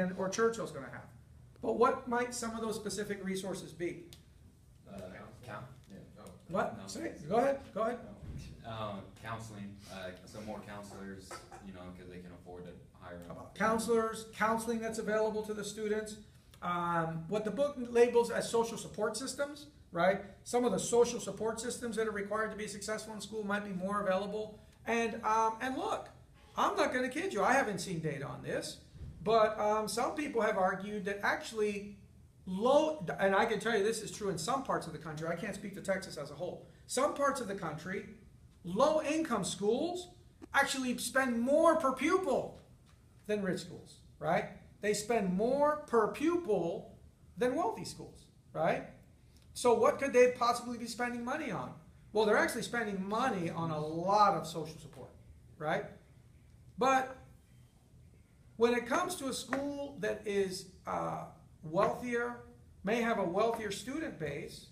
Reagan or Churchill's going to have. But what might some of those specific resources be? What? No. Say, go ahead. Counseling, some more counselors, because they can afford to hire them. Counselors, counseling that's available to the students. What the book labels as social support systems, right? Some of the social support systems that are required to be successful in school might be more available. And look, I'm not going to kid you. I haven't seen data on this, but some people have argued that actually and I can tell you this is true in some parts of the country. I can't speak to Texas as a whole. Some parts of the country, low-income schools actually spend more per pupil than rich schools, right? They spend more per pupil than wealthy schools, right? So what could they possibly be spending money on? Well, they're actually spending money on a lot of social support, right? But when it comes to a school that is wealthier, may have a wealthier student base,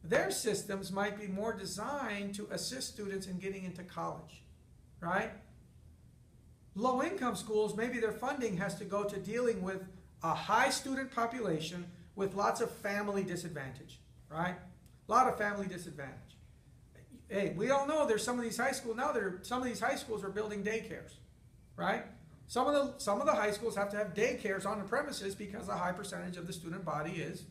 their systems might be more designed to assist students in getting into college, right? Low-income schools, maybe their funding has to go to dealing with a high student population with lots of family disadvantage, right? A lot of family disadvantage. Hey, we all know there's some of these high schools now. Some of these high schools are building daycares, right? Some of the high schools have to have daycares on the premises because a high percentage of the student body is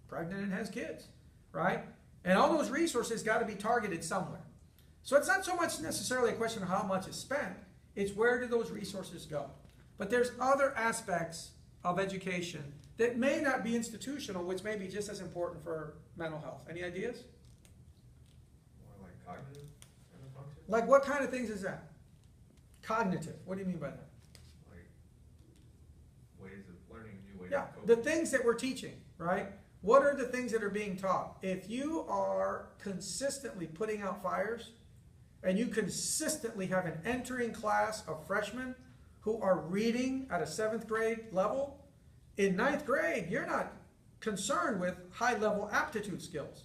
pregnant and has kids, right? And all those resources got to be targeted somewhere. So it's not so much necessarily a question of how much is spent, it's where do those resources go. But there's other aspects of education that may not be institutional, which may be just as important for mental health. Any ideas? More like cognitive kind of function? Like what kind of things is that? Cognitive. What do you mean by that? Like ways of learning, new ways Yeah, of the coping. things that we're teaching, right? What are the things that are being taught? If you are consistently putting out fires and you consistently have an entering class of freshmen who are reading at a 7th grade level, in 9th grade, you're not concerned with high-level aptitude skills.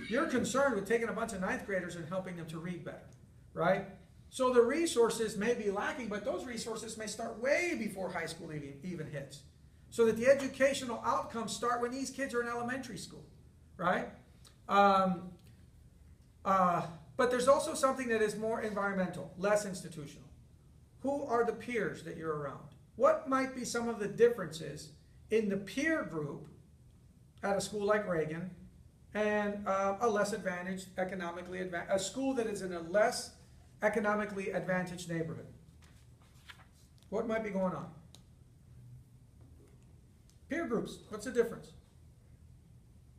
You're concerned with taking a bunch of 9th graders and helping them to read better, right? So the resources may be lacking, but those resources may start way before high school even hits. So that the educational outcomes start when these kids are in elementary school, right? But there's also something that is more environmental, less institutional. Who are the peers that you're around? What might be some of the differences in the peer group at a school like Reagan and a less advantaged, a school that is in a less economically advantaged neighborhood? What might be going on? Peer groups, what's the difference?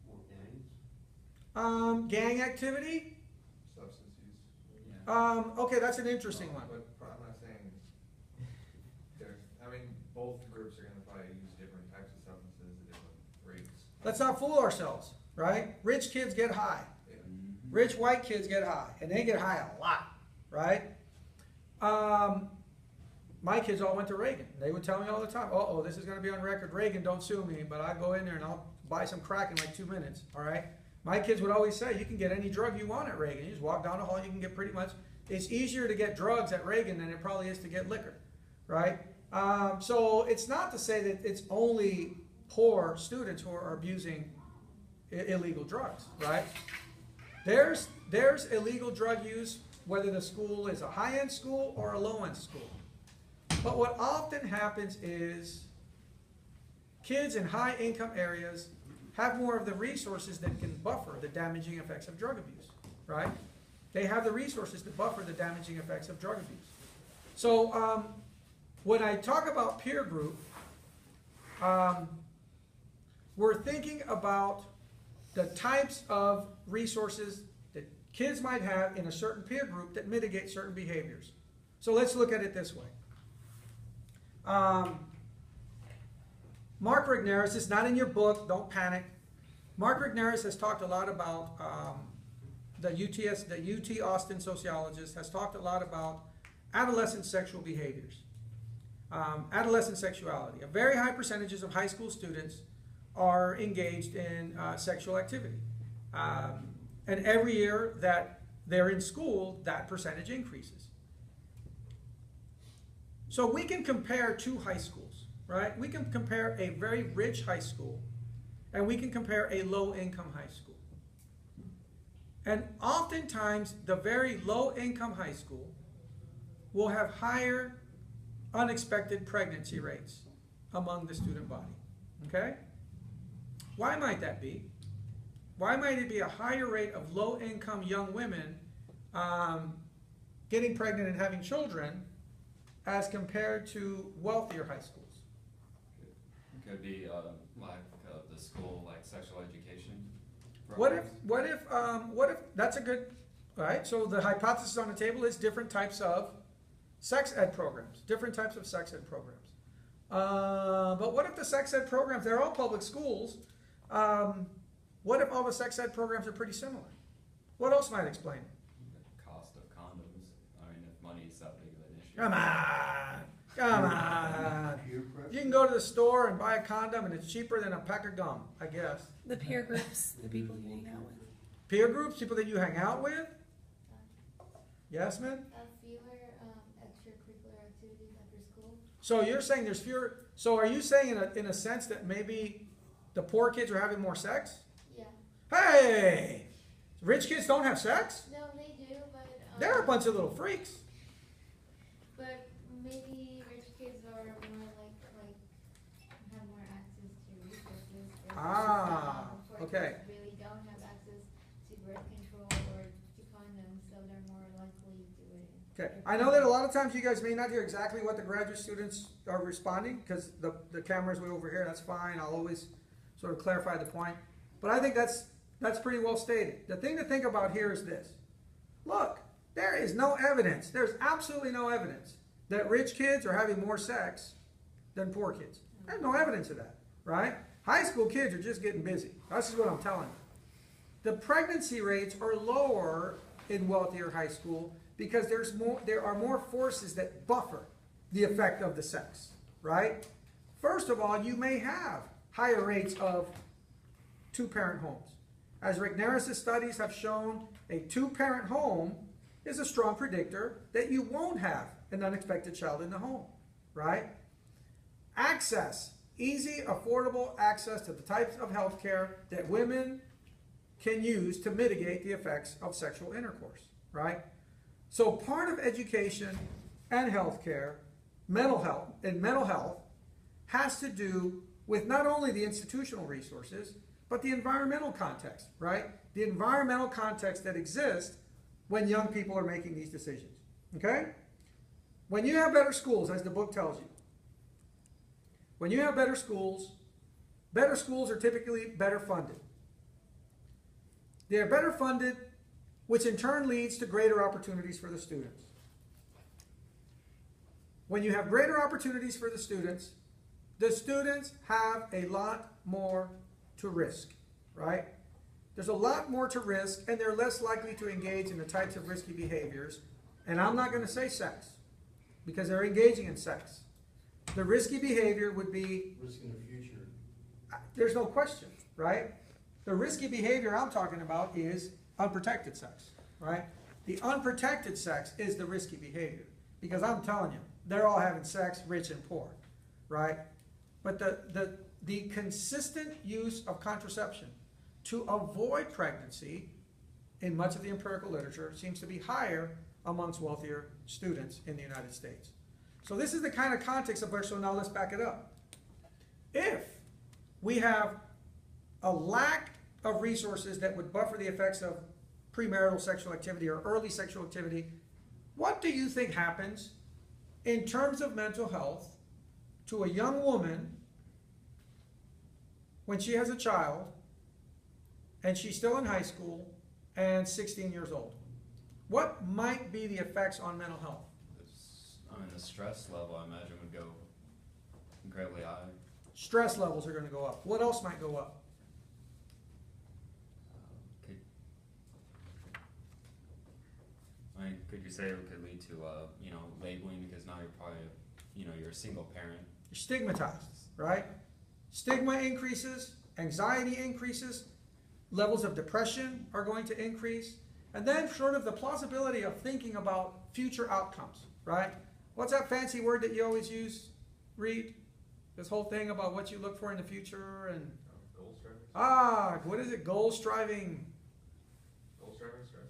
More gangs? Gang activity? Substance use. Okay, that's an interesting one. But I'm not saying both groups are going to probably use different types of substances at different rates. Let's not fool ourselves, right? Rich kids get high. Yeah. Rich white kids get high, and they get high a lot, right? My kids all went to Reagan. They would tell me all the time, uh-oh, this is going to be on record. Reagan, don't sue me, but I go in there and I'll buy some crack in like 2 minutes, all right? My kids would always say, you can get any drug you want at Reagan. You just walk down the hall, you can get pretty much, it's easier to get drugs at Reagan than it probably is to get liquor, right? So it's not to say that it's only poor students who are abusing illegal drugs, right? There's illegal drug use, whether the school is a high-end school or a low-end school. But what often happens is kids in high-income areas have more of the resources that can buffer the damaging effects of drug abuse, right? They have the resources to buffer the damaging effects of drug abuse. So when I talk about peer group, we're thinking about the types of resources that kids might have in a certain peer group that mitigate certain behaviors. So let's look at it this way. Mark Regnerus, it's not in your book, don't panic. Mark Regnerus has talked a lot about, the UT Austin sociologist has talked a lot about adolescent sexual behaviors. Adolescent sexuality. A very high percentages of high school students are engaged in sexual activity. And every year that they're in school, that percentage increases. So we can compare two high schools, right? We can compare a very rich high school and we can compare a low-income high school. And oftentimes, the very low-income high school will have higher unexpected pregnancy rates among the student body, okay? Why might that be? Why might it be a higher rate of low-income young women getting pregnant and having children as compared to wealthier high schools? It could be lack of the school, like sexual education. What if, programs. that's a good, all right, so the hypothesis on the table is different types of sex ed programs, different types of sex ed programs. But what if the sex ed programs, they're all public schools, what if all the sex ed programs are pretty similar? What else might explain it? The cost of condoms. I mean, if money's that big of an issue. Come on. Peer pressure? You can go to the store and buy a condom and it's cheaper than a pack of gum, I guess. The peer groups, the people you hang out with. Peer groups, people that you hang out with? Yasmin? Fewer extracurricular activities after school. So you're saying there's fewer, so are you saying in a sense that maybe the poor kids are having more sex? Yeah. Hey! Rich kids don't have sex? No, they do, but. They're a bunch of little freaks. But maybe rich kids are more have more access to resources. Poor Okay. kids really don't have access to birth control or to condoms, so they're more likely to do it. Okay, I know that a lot of times you guys may not hear exactly what the graduate students are responding, because the camera's way over here, that's fine, I'll always sort of clarify the point. But I think that's pretty well stated. The thing to think about here is this. Look, there is no evidence, there's absolutely no evidence that rich kids are having more sex than poor kids. There's no evidence of that, right? High school kids are just getting busy. This is what I'm telling you. The pregnancy rates are lower in wealthier high school because there are more forces that buffer the effect of the sex, right? First of all, you may have higher rates of two-parent homes. As Rick Naris' studies have shown, a two-parent home is a strong predictor that you won't have an unexpected child in the home, right? Access, easy, affordable access to the types of health care that women can use to mitigate the effects of sexual intercourse, right? So part of education and healthcare, mental health has to do with not only the institutional resources, but the environmental context, right? The environmental context that exists when young people are making these decisions, okay? When you have better schools, as the book tells you, when you have better schools are typically better funded. They are better funded, which in turn leads to greater opportunities for the students. When you have greater opportunities for the students have a lot more to risk, right? There's a lot more to risk, and they're less likely to engage in the types of risky behaviors. And I'm not going to say sex, because they're engaging in sex. The risky behavior would be, Risking the future. there's no question, right? The risky behavior I'm talking about is unprotected sex, right? The unprotected sex is the risky behavior, because I'm telling you, they're all having sex, rich and poor, right? But the consistent use of contraception to avoid pregnancy in much of the empirical literature seems to be higher amongst wealthier students in the United States. So this is the kind of context of where, so now let's back it up. If we have a lack of resources that would buffer the effects of premarital sexual activity or early sexual activity, what do you think happens in terms of mental health to a young woman when she has a child and she's still in high school and 16 years old? What might be the effects on mental health? The stress level, I imagine, would go incredibly high. Stress levels are going to go up. What else might go up? Could you say it could lead to, labeling, because now you're probably, you're a single parent. You're stigmatized, right? Stigma increases, anxiety increases, levels of depression are going to increase, and then sort of the plausibility of thinking about future outcomes, right? What's that fancy word that you always use, Reed? This whole thing about what you look for in the future and, Goal striving? what is it, goal striving? Goal striving strategy?